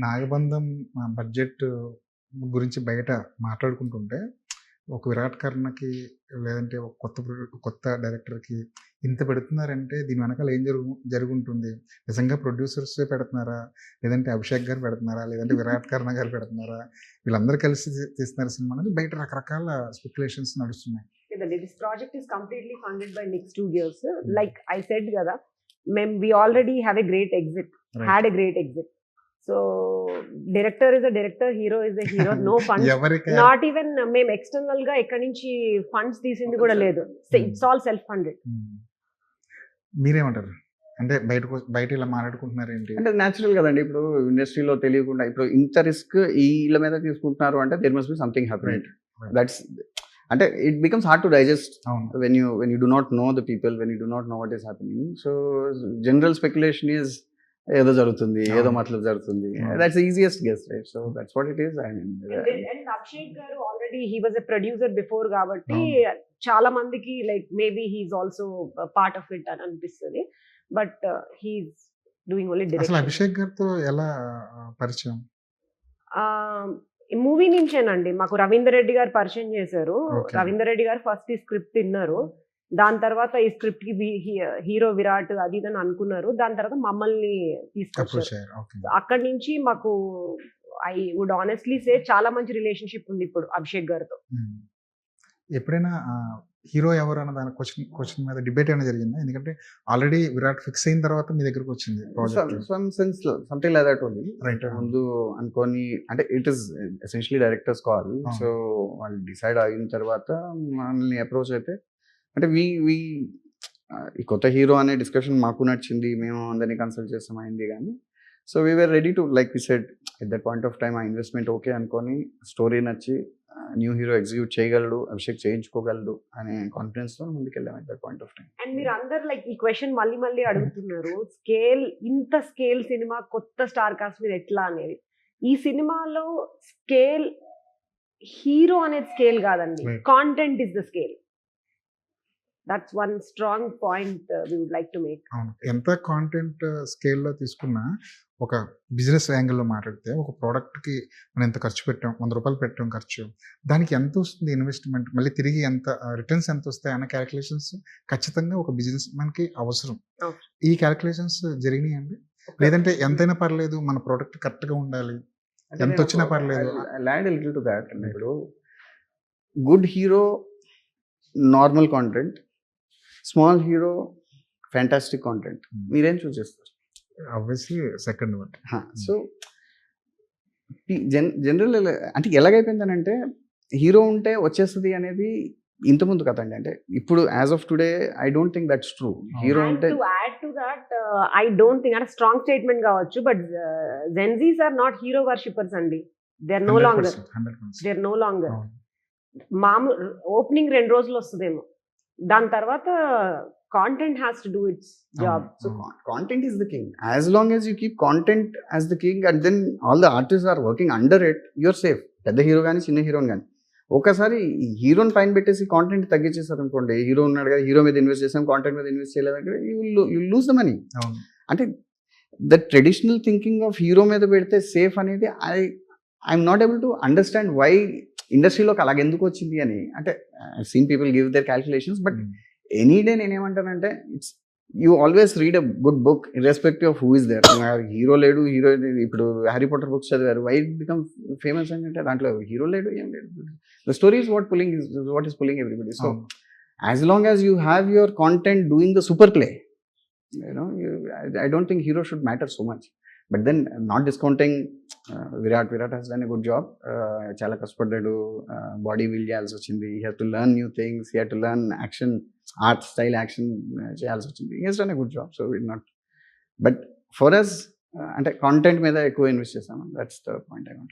నాగబంధం budget గురించి బయట మాట్లాడుకుంటుంటే, ఒక 'విరాట్ కర్ణ'కి లేదంటే ఒక కొత్త డైరెక్టర్‌కి ఇంత పెడుతున్నారంటే దీని వెనకాల ఏం జరుగుంటుంది? నిజంగా ప్రొడ్యూసర్సే పెడుతున్నారా? లేదంటే అభిషేక్ గారు పెడుతున్నారా? లేదంటే 'విరాట్ కర్ణ' గారు పెడుతున్నారా? వీళ్ళందరూ కలిసి తీస్తున్నారు సినిమా అనేది బయట రకరకాల స్పెక్యులేషన్స్ నడుస్తున్నాయి. లేదండి, this project is completely funded by next 2 years. Like I said కదా, we already have a great exit. Right. Had a great exit. So director is a director, hero is a hero. No funds. Not even మేము external గా ఎక్కడి నుంచి funds తీసింది కూడా లేదు. It's all self funded. మీరేమంటారు? అంటే బయట ఇలా మాట్లాడుకుంటున్నారు ఏంటి? అంటే న్యాచురల్ కదండి. ఇప్పుడు ఇండస్ట్రీలో తెలియకుండా ఇప్పుడు ఇంత రిస్క్ వీళ్ళ మీద తీసుకుంటున్నారు అంటే there must be something happening. That's అంటే it becomes hard to digest when you do not know the people, when you do not know what is happening. So general speculation is ఏదో జరుగుతుంది, ఏదో మతలబ్ జరుగుతుంది. That's the easiest guess, right? So that's what it is. I mean, and Abhishek గారు already he was a producer before కాబట్టి చాలా మందికి like maybe he is also part of it అని అనిపిస్తుంది. But he is doing only direction. అసలు అభిషేక్ గారితో ఎలా పరిచయం? మూవీ నుంచేనండి. మాకు రవీందర్ రెడ్డి గారు పరిచయం చేశారు. రవీందర్ రెడ్డి గారు ఫస్ట్ ఈ స్క్రిప్ట్ విన్నారు. దాని తర్వాత ఈ స్క్రిప్ట్ కి హీరో విరాట్ అది ఇదని అనుకున్నారు. దాని తర్వాత మమ్మల్ని తీసుకొచ్చారు. అక్కడి నుంచి మాకు ఐ వుడ్ ఆనెస్ట్లీ సే చాలా మంచి రిలేషన్షిప్ ఉంది ఇప్పుడు అభిషేక్ గారితో. ఎప్పుడైనా హీరో ఎవరు అన్న దాని క్వశ్చన్ మీద డిబేట్ ఏమైనా జరిగిందా? ఎందుకంటే ఆల్రెడీ విరాట్ ఫిక్స్ అయిన తర్వాత మీ దగ్గరకు వచ్చింది something like that only. Right, ముందు అనుకోని అంటే it is essentially directors call. So వాళ్ళు డిసైడ్ అయిన తర్వాత మనల్ని అప్రోచ్ అయితే అంటే ఈ కొత్త హీరో అనే డిస్కషన్ మాకు నచ్చింది, మేము అందరినీ కన్సల్ట్ చేస్తాం అయింది. కానీ so we were ready to like we said at that point of time ఆ ఇన్వెస్ట్మెంట్ ఓకే అనుకొని స్టోరీ నచ్చి న్యూ హీరో ఎగ్జిక్యూట్ చేయగలడు, అభిషేక్ చేయించుకోగలడు అనే కాన్ఫిడెన్స్ తో ముందుకెళ్ళాం at that point of time. And మీరు అందరు లైక్ ఈ క్వశ్చన్ మళ్ళీ అడుగుతున్నారు, స్కేల్ ఇంత స్కేల్ సినిమా కొత్త స్టార్ కాస్ట్ మీద ఎట్లా అనేది. ఈ సినిమాలో స్కేల్ హీరో అనేది స్కేల్ కాదండి, content is the scale. That's one strong point we would like to make. ఎంత కాంటెంట్ స్కేల్లో తీసుకున్నా ఒక బిజినెస్ యాంగిల్లో మాట్లాడితే ఒక ప్రోడక్ట్కి మనం ఎంత ఖర్చు పెట్టాం, 100 రూపాయలు పెట్టాం ఖర్చు, దానికి ఎంత వస్తుంది ఇన్వెస్ట్మెంట్, మళ్ళీ తిరిగి ఎంత రిటర్న్స్ ఎంత వస్తాయి అన్న క్యాలిక్యులేషన్స్ ఖచ్చితంగా ఒక బిజినెస్ మనకి అవసరం. ఈ క్యాలిక్యులేషన్స్ జరిగినాయండి? లేదంటే ఎంతైనా పర్లేదు మన ప్రోడక్ట్ కరెక్ట్గా ఉండాలి, ఎంత వచ్చినా పర్లేదు? Land little to that. ఇప్పుడు good hero normal content, small hero fantastic content, మీరేం చూస్ చేస్తారు? Obviously second one. So general అంటే ఎలాగైపోయిందనంటే హీరో ఉంటే వచ్చేస్తుంది అనేది ఇంతకుముందు కథ అండి. అంటే ఇప్పుడు as of today I don't think that's true. Hero ఉంటే ఐ డోంట్ థింక్ అంటే స్ట్రాంగ్ స్టేట్మెంట్ కావచ్చు, but Gen Zs are not hero worshippers అండి. They are no longer. మామూలు ఓపెనింగ్ 2 రోజులు వస్తుందేమో, దాని తర్వాత content has to do its job. So content is the king. As long as you keep content as the king and then all the artists are working under it, you're safe. పెద్ద hero కానీ చిన్న హీరోని కానీ ఒకసారి హీరోని పైన పెట్టేసి content తగ్గించేస్తారు అనుకోండి, హీరో ఉన్నాడు కదా హీరో మీద ఇన్వెస్ట్ చేసాం కాంటెంట్ మీద ఇన్వెస్ట్ చేయలేదంటే యూ లూజ్ ద మనీ. అంటే the traditional thinking of hero మీద పెడితే సేఫ్ అనేది I'm not able to understand why ఇండస్ట్రీలోకి అలాగ ఎందుకు వచ్చింది అని. అంటే I seen people give their calculations, but any day నేనేమంటానంటే it's you always read a good book irrespective of who is there. Hero లేడు, హీరో ఇప్పుడు హ్యారీ పాటర్ బుక్స్ చదివారు, వై బికమ్ ఫేమస్ అంటే దాంట్లో హీరో లేడు ఏం లేదు. The story is what is pulling everybody. So as long as you have your content doing the super play, I don't think hero should matter so much. But then not discounting Virat has done a good job. Chala kashpadadu, body build cheyalsi vachindi. He has to learn new things. He had to learn action, art style action cheyalsi vachindi. He has done a good job. So we're not. But for us, ante content మీద ఎక్కువ invest చేసాము. That's the point I want.